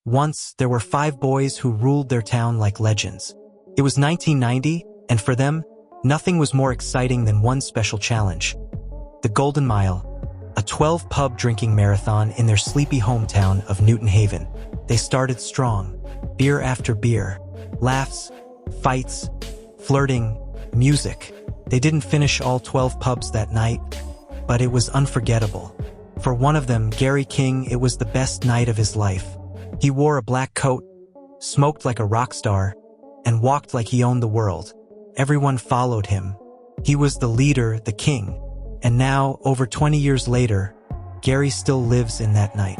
Once, there were 5 boys who ruled their town like legends. It was 1990, and for them, nothing was more exciting than one special challenge. The Golden Mile, a 12-pub drinking marathon in their sleepy hometown of Newton Haven. They started strong, beer after beer, laughs, fights, flirting, music. They didn't finish all 12 pubs that night, but it was unforgettable. For one of them, Gary King, it was the best night of his life. He wore a black coat, smoked like a rock star, and walked like he owned the world. Everyone followed him. He was the leader, the king. And now, over 20 years later, Gary still lives in that night.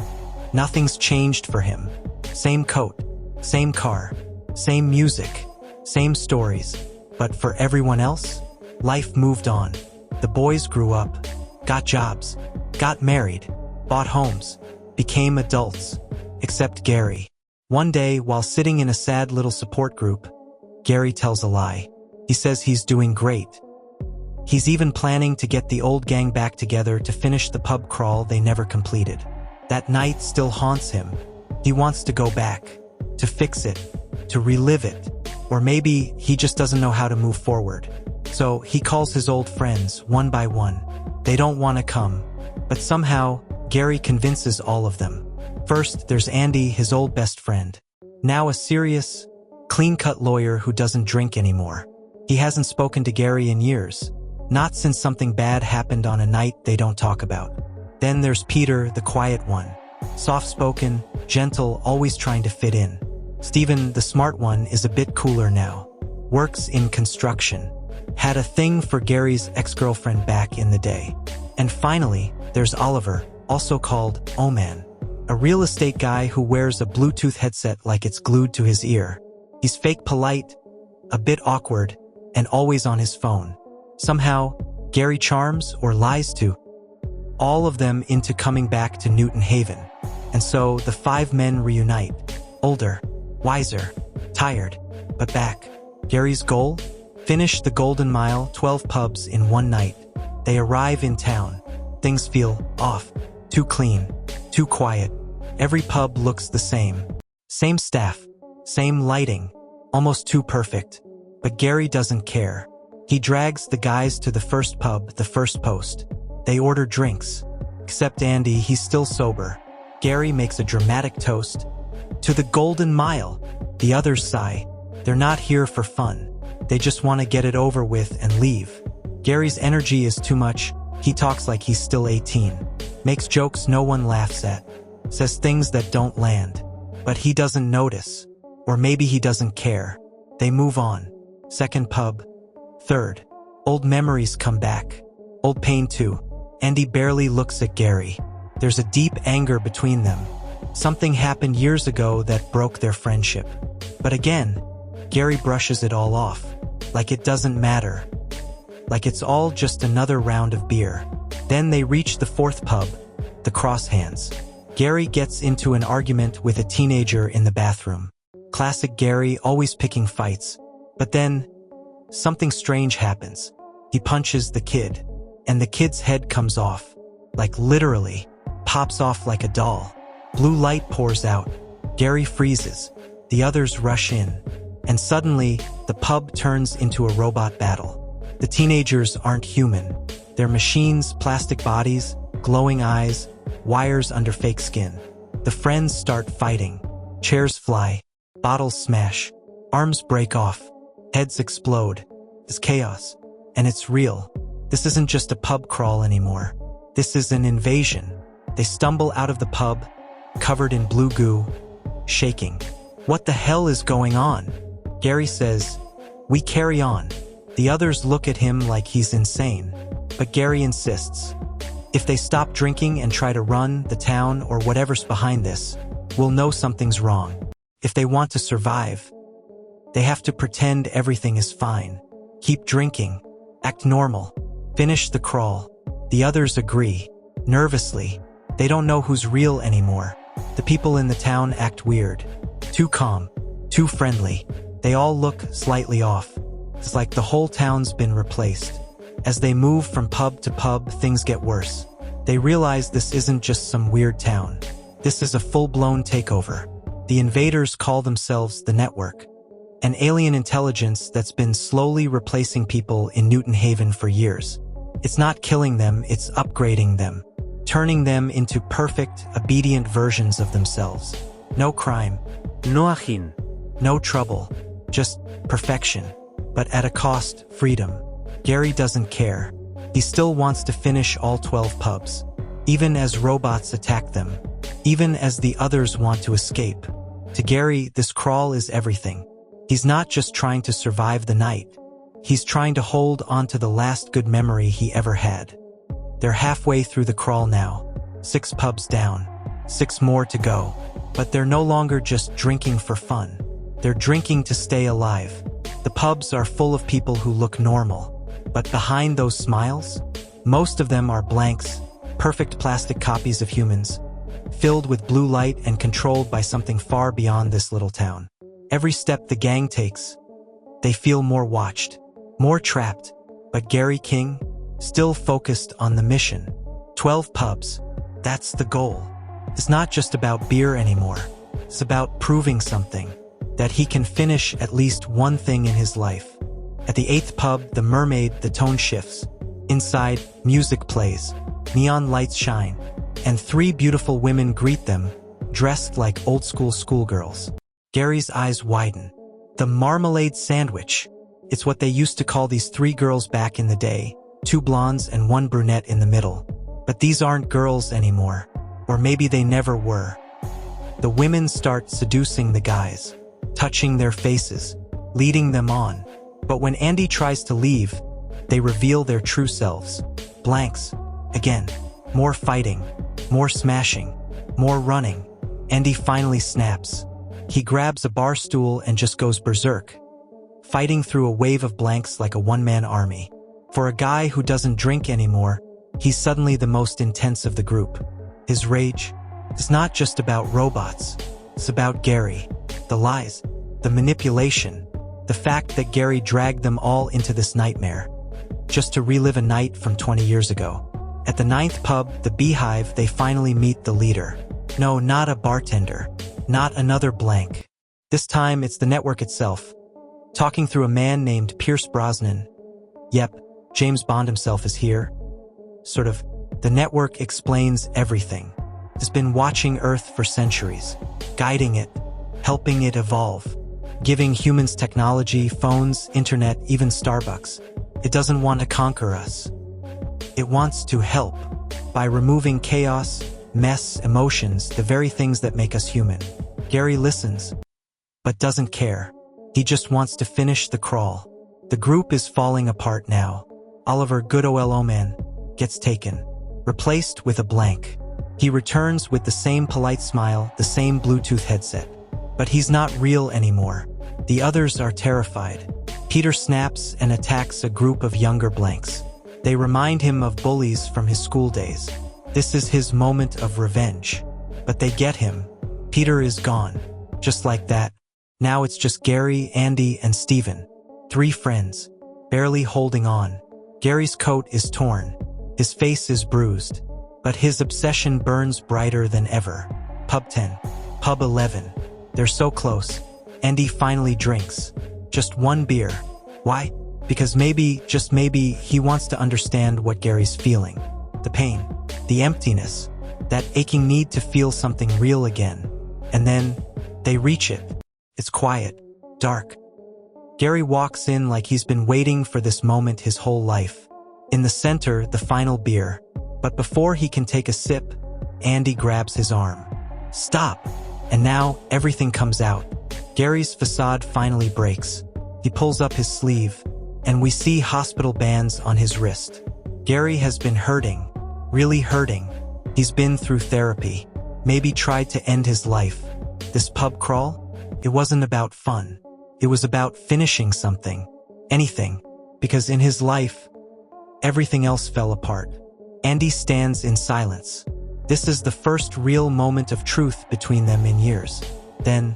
Nothing's changed for him. Same coat, same car, same music, same stories. But for everyone else, life moved on. The boys grew up, got jobs, got married, bought homes, became adults. Except Gary. One day, while sitting in a sad little support group, Gary tells a lie. He says he's doing great. He's even planning to get the old gang back together to finish the pub crawl they never completed. That night still haunts him. He wants to go back, to fix it, to relive it. Or maybe he just doesn't know how to move forward. So he calls his old friends one by one. They don't want to come, but somehow Gary convinces all of them. First, there's Andy, his old best friend. Now a serious, clean-cut lawyer who doesn't drink anymore. He hasn't spoken to Gary in years. Not since something bad happened on a night they don't talk about. Then there's Peter, the quiet one. Soft-spoken, gentle, always trying to fit in. Steven, the smart one, is a bit cooler now. Works in construction. Had a thing for Gary's ex-girlfriend back in the day. And finally, there's Oliver, also called O-Man. A real estate guy who wears a Bluetooth headset like it's glued to his ear. He's fake polite, a bit awkward, and always on his phone. Somehow, Gary charms or lies to all of them into coming back to Newton Haven. And so the 5 men reunite. Older, wiser, tired, but back. Gary's goal? Finish the Golden Mile, 12 pubs in one night. They arrive in town. Things feel off, too clean, too quiet. Every pub looks the same. Same staff, same lighting, almost too perfect. But Gary doesn't care. He drags the guys to the first pub, the first post. They order drinks. Except Andy, he's still sober. Gary makes a dramatic toast. To the Golden Mile. The others sigh. They're not here for fun. They just want to get it over with and leave. Gary's energy is too much. He talks like he's still 18. Makes jokes no one laughs at. Says things that don't land. But he doesn't notice. Or maybe he doesn't care. They move on. Second pub. Third. Old memories come back. Old pain too. Andy barely looks at Gary. There's a deep anger between them. Something happened years ago that broke their friendship. But again, Gary brushes it all off. Like it doesn't matter. Like it's all just another round of beer. Then they reach the fourth pub, the Cross Hands. Gary gets into an argument with a teenager in the bathroom. Classic Gary, always picking fights. But then, something strange happens. He punches the kid, and the kid's head comes off. Like literally, pops off like a doll. Blue light pours out. Gary freezes. The others rush in. And suddenly, the pub turns into a robot battle. The teenagers aren't human. They're machines, plastic bodies, glowing eyes, wires under fake skin. The friends start fighting. Chairs fly. Bottles smash. Arms break off. Heads explode. It's chaos. And it's real. This isn't just a pub crawl anymore. This is an invasion. They stumble out of the pub, covered in blue goo, shaking. What the hell is going on? Gary says, "We carry on." The others look at him like he's insane. But Gary insists. If they stop drinking and try to run the town or whatever's behind this, we'll know something's wrong. If they want to survive, they have to pretend everything is fine. Keep drinking. Act normal. Finish the crawl. The others agree. Nervously. They don't know who's real anymore. The people in the town act weird. Too calm. Too friendly. They all look slightly off. It's like the whole town's been replaced. As they move from pub to pub, things get worse. They realize this isn't just some weird town. This is a full-blown takeover. The invaders call themselves the Network, an alien intelligence that's been slowly replacing people in Newton Haven for years. It's not killing them, it's upgrading them, turning them into perfect, obedient versions of themselves. No crime, No ajín. no trouble, just perfection. But at a cost, freedom. Gary doesn't care. He still wants to finish all 12 pubs, even as robots attack them, even as the others want to escape. To Gary, this crawl is everything. He's not just trying to survive the night. He's trying to hold onto the last good memory he ever had. They're halfway through the crawl now. 6 pubs down, 6 more to go. But they're no longer just drinking for fun. They're drinking to stay alive. The pubs are full of people who look normal. But behind those smiles, most of them are blanks, perfect plastic copies of humans, filled with blue light and controlled by something far beyond this little town. Every step the gang takes, they feel more watched, more trapped. But Gary King, still focused on the mission. 12 pubs, that's the goal. It's not just about beer anymore. It's about proving something, that he can finish at least one thing in his life. At the 8th pub, the Mermaid, the tone shifts. Inside, music plays, neon lights shine, and 3 beautiful women greet them, dressed like old-school schoolgirls. Gary's eyes widen. The marmalade sandwich. It's what they used to call these 3 girls back in the day, 2 blondes and 1 brunette in the middle. But these aren't girls anymore. Or maybe they never were. The women start seducing the guys, touching their faces, leading them on. But when Andy tries to leave, they reveal their true selves. Blanks. Again. More fighting. More smashing. More running. Andy finally snaps. He grabs a bar stool and just goes berserk, fighting through a wave of blanks like a one-man army. For a guy who doesn't drink anymore, he's suddenly the most intense of the group. His rage is not just about robots. It's about Gary. The lies. The manipulation. The fact that Gary dragged them all into this nightmare, just to relive a night from 20 years ago. At the 9th pub, the Beehive, they finally meet the leader. No, not a bartender. Not another blank. This time, it's the Network itself, talking through a man named Pierce Brosnan. Yep, James Bond himself is here. Sort of. The Network explains everything. It's been watching Earth for centuries, guiding it, helping it evolve, giving humans technology, phones, internet, even Starbucks. It doesn't want to conquer us. It wants to help by removing chaos, mess, emotions, the very things that make us human. Gary listens, but doesn't care. He just wants to finish the crawl. The group is falling apart now. Oliver Good-Old-Man gets taken, replaced with a blank. He returns with the same polite smile, the same Bluetooth headset. But he's not real anymore. The others are terrified. Peter snaps and attacks a group of younger blanks. They remind him of bullies from his school days. This is his moment of revenge. But they get him. Peter is gone. Just like that. Now it's just Gary, Andy, and Steven. 3 friends, barely holding on. Gary's coat is torn. His face is bruised. But his obsession burns brighter than ever. Pub 10. Pub 11. They're so close. Andy finally drinks. Just 1 beer. Why? Because maybe, just maybe, he wants to understand what Gary's feeling. The pain. The emptiness. That aching need to feel something real again. And then, they reach it. It's quiet. Dark. Gary walks in like he's been waiting for this moment his whole life. In the center, the final beer. But before he can take a sip, Andy grabs his arm. Stop! And now, everything comes out. Gary's facade finally breaks. He pulls up his sleeve, and we see hospital bands on his wrist. Gary has been hurting. Really hurting. He's been through therapy. Maybe tried to end his life. This pub crawl? It wasn't about fun. It was about finishing something. Anything. Because in his life, everything else fell apart. Andy stands in silence. This is the first real moment of truth between them in years. Then,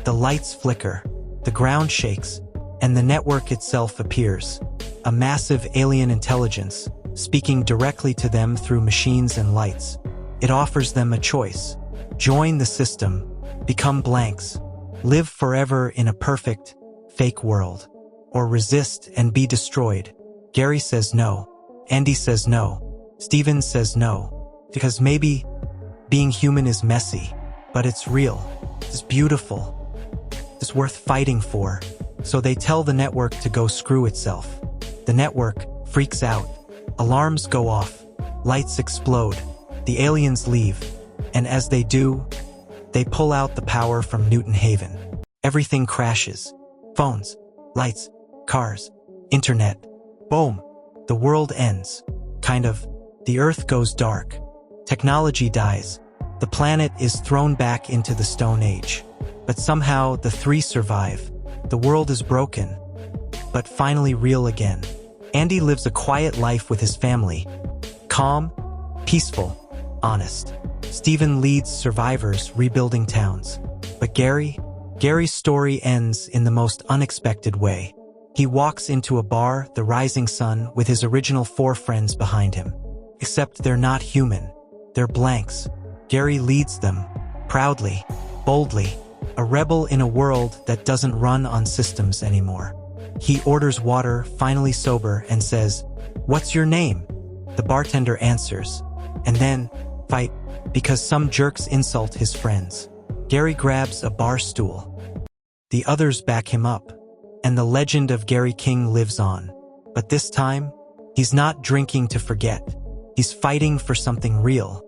the lights flicker, the ground shakes, and the network itself appears. A massive alien intelligence, speaking directly to them through machines and lights. It offers them a choice. Join the system, become blanks, live forever in a perfect, fake world, or resist and be destroyed. Gary says no. Andy says no. Steven says no. Because maybe being human is messy, but it's real, it's beautiful, it's worth fighting for. So they tell the network to go screw itself. The network freaks out. Alarms go off. Lights explode. The aliens leave. And as they do, they pull out the power from Newton Haven. Everything crashes. Phones, lights, cars, internet. Boom. The world ends. Kind of. The Earth goes dark. Technology dies. The planet is thrown back into the Stone Age. But somehow the three survive. The world is broken, but finally real again. Andy lives a quiet life with his family. Calm, peaceful, honest. Steven leads survivors rebuilding towns. But Gary's story ends in the most unexpected way. He walks into a bar, the Rising Sun, with his original 4 friends behind him. Except they're not human. They're blanks. Gary leads them, proudly, boldly, a rebel in a world that doesn't run on systems anymore. He orders water, finally sober, and says, "What's your name?" The bartender answers, and then fight because some jerks insult his friends. Gary grabs a bar stool. The others back him up, and the legend of Gary King lives on. But this time, he's not drinking to forget. He's fighting for something real.